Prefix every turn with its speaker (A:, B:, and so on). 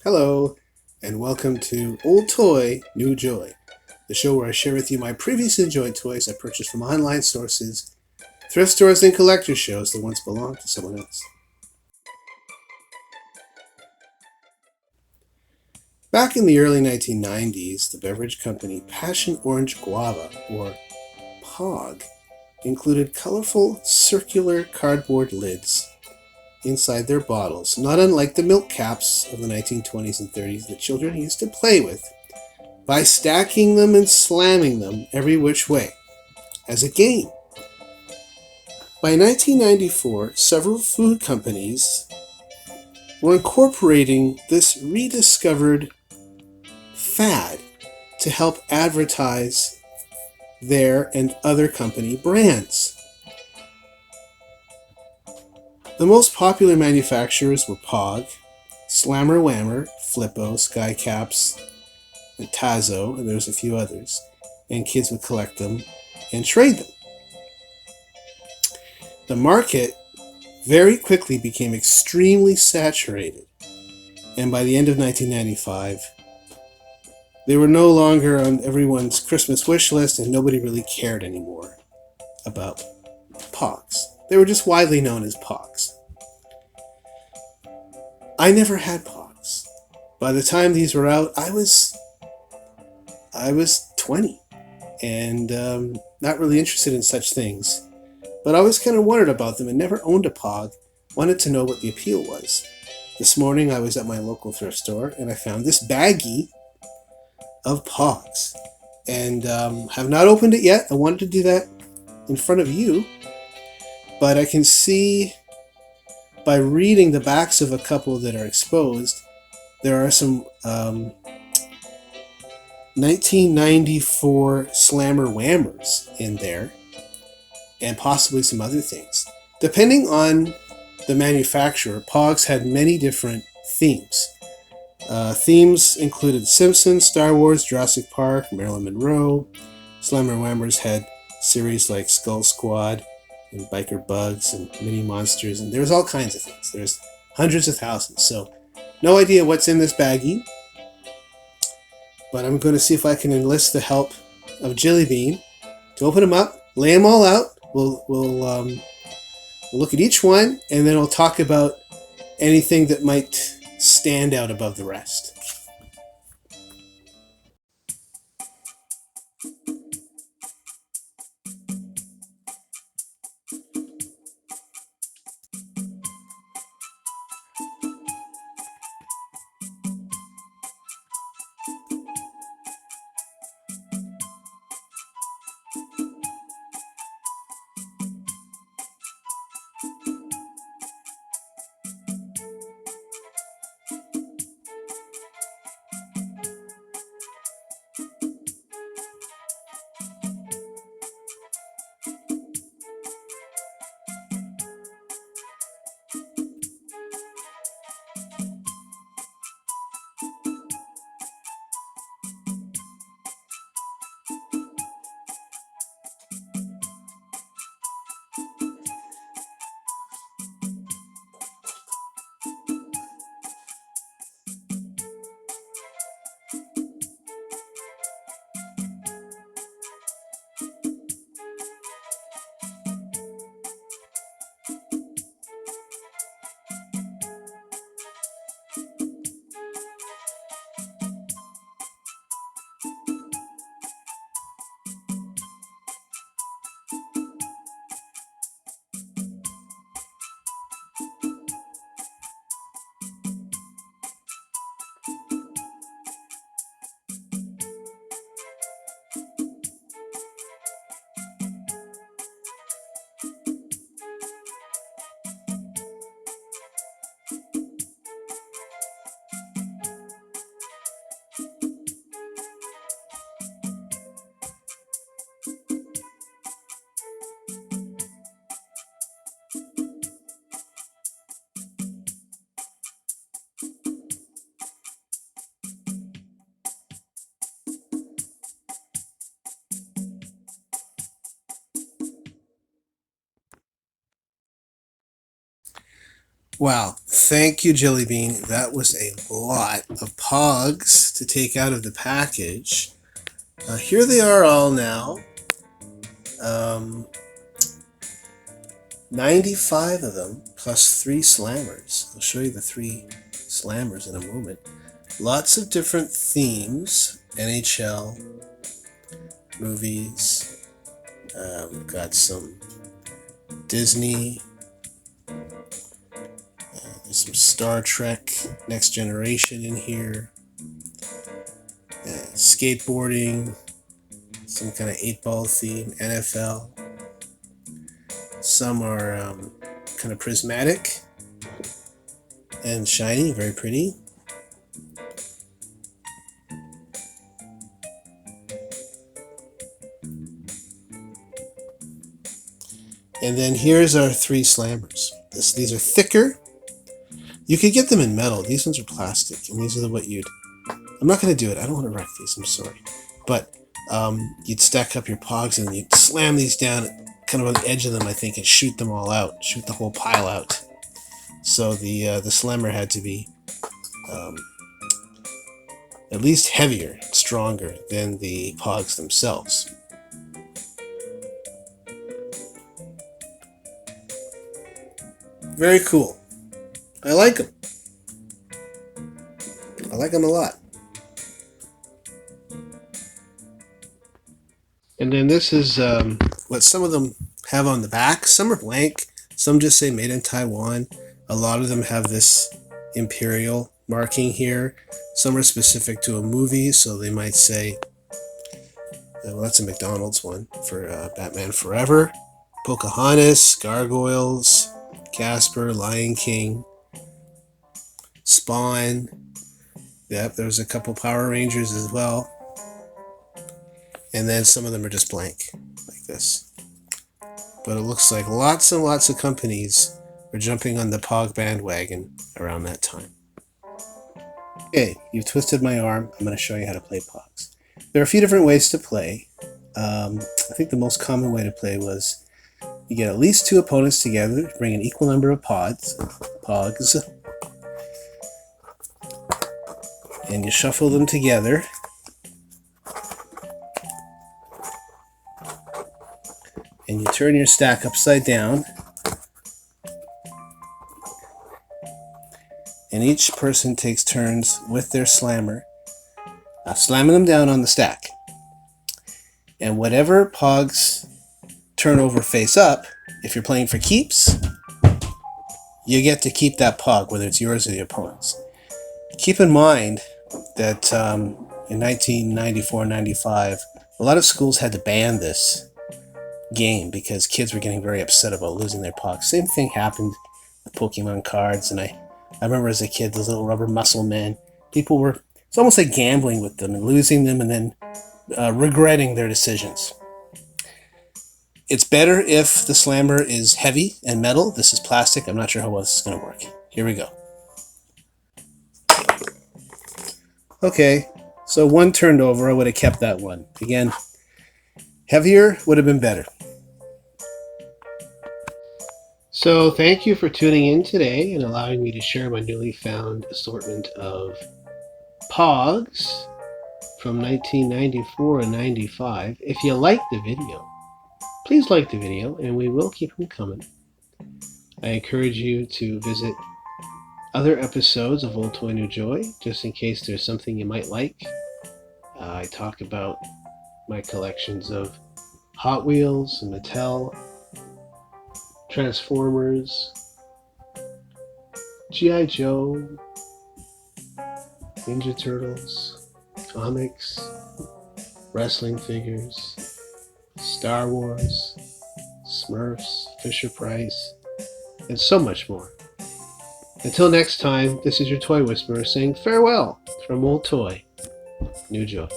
A: Hello, and welcome to Old Toy, New Joy, the show where I share with you my previously enjoyed toys I purchased from online sources, thrift stores, and collector shows that once belonged to someone else. Back in the early 1990s, the beverage company Passion Orange Guava, or POG, included colorful circular cardboard lids inside their bottles, not unlike the milk caps of the 1920s and 30s that children used to play with, by stacking them and slamming them every which way as a game. By 1994, several food companies were incorporating this rediscovered fad to help advertise their and other company brands. The most popular manufacturers were POG, Slammer Whammer, Flippo, Skycaps, and Tazo, and there's a few others, and kids would collect them and trade them. The market very quickly became extremely saturated, and by the end of 1995, they were no longer on everyone's Christmas wish list, and nobody really cared anymore about POGs. They were just widely known as POGs. I never had POGs. By the time these were out, I was 20 and not really interested in such things. But I always kind of wondered about them and never owned a POG. Wanted to know what the appeal was. This morning I was at my local thrift store and I found this baggie of POGs. And have not opened it yet. I wanted to do that in front of you. But I can see by reading the backs of a couple that are exposed, there are some 1994 Slammer Whammers in there, and possibly some other things. Depending on the manufacturer, POGs had many different themes. Themes included Simpsons, Star Wars, Jurassic Park, Marilyn Monroe. Slammer Whammers had series like Skull Squad and Biker Bugs and Mini Monsters, and there's all kinds of things. There's hundreds of thousands, so no idea what's in this baggie, but I'm going to see if I can enlist the help of Jilly Bean to open them up, lay them all out. We'll look at each one, and then we'll talk about anything that might stand out above the rest. Wow, thank you, Jelly Bean. That was a lot of Pogs to take out of the package. Here they are all now. Um, 95 of them, plus 3 slammers. I'll show you the 3 slammers in a moment. Lots of different themes. NHL, movies. We've got some Disney. There's some Star Trek, Next Generation in here. Skateboarding. Some kind of 8-ball theme. NFL. Some are kind of prismatic and shiny, very pretty. And then here's our 3 slammers. These are thicker. You could get them in metal. These ones are plastic, and these are what you'd... I'm not going to do it. I don't want to wreck these. I'm sorry. But you'd stack up your Pogs, and you'd slam these down kind of on the edge of them, I think, and shoot them all out. Shoot the whole pile out. So the slammer had to be at least heavier, stronger than the Pogs themselves. Very cool. I like them. I like them a lot. And then this is what some of them have on the back. Some are blank. Some just say made in Taiwan. A lot of them have this Imperial marking here. Some are specific to a movie, so they might say, well, that's a McDonald's one for Batman Forever. Pocahontas, Gargoyles, Casper, Lion King, Spawn. Yep, there's a couple Power Rangers as well. And then some of them are just blank, like this. But it looks like lots and lots of companies are jumping on the Pog bandwagon around that time. Okay, you've twisted my arm. I'm going to show you how to play Pogs. There are a few different ways to play. I think the most common way to play was you get at least 2 opponents together, bring an equal number of Pogs, and you shuffle them together. And you turn your stack upside down. And each person takes turns with their slammer, slamming them down on the stack. And whatever Pogs turn over face up, if you're playing for keeps, you get to keep that Pog, whether it's yours or the opponent's. Keep in mind that in 1994-95, a lot of schools had to ban this game because kids were getting very upset about losing their Pogs. Same thing happened with Pokemon cards, and I remember as a kid, those little rubber muscle men, people were, it's almost like gambling with them and losing them and then regretting their decisions. It's better if the slammer is heavy and metal. This is plastic. I'm not sure how well this is going to work. Here we go. Okay, so 1 turned over. I would have kept that one. Again, heavier would have been better. So thank you for tuning in today and allowing me to share my newly found assortment of Pogs from 1994 and 95. If you liked the video, please like the video and we will keep them coming. I encourage you to visit other episodes of Old Toy New Joy, just in case there's something you might like. I talk about my collections of Hot Wheels and Mattel, Transformers, G.I. Joe, Ninja Turtles, comics, wrestling figures, Star Wars, Smurfs, Fisher-Price, and so much more. Until next time, this is your Toy Whisperer saying farewell from Old Toy New Joy.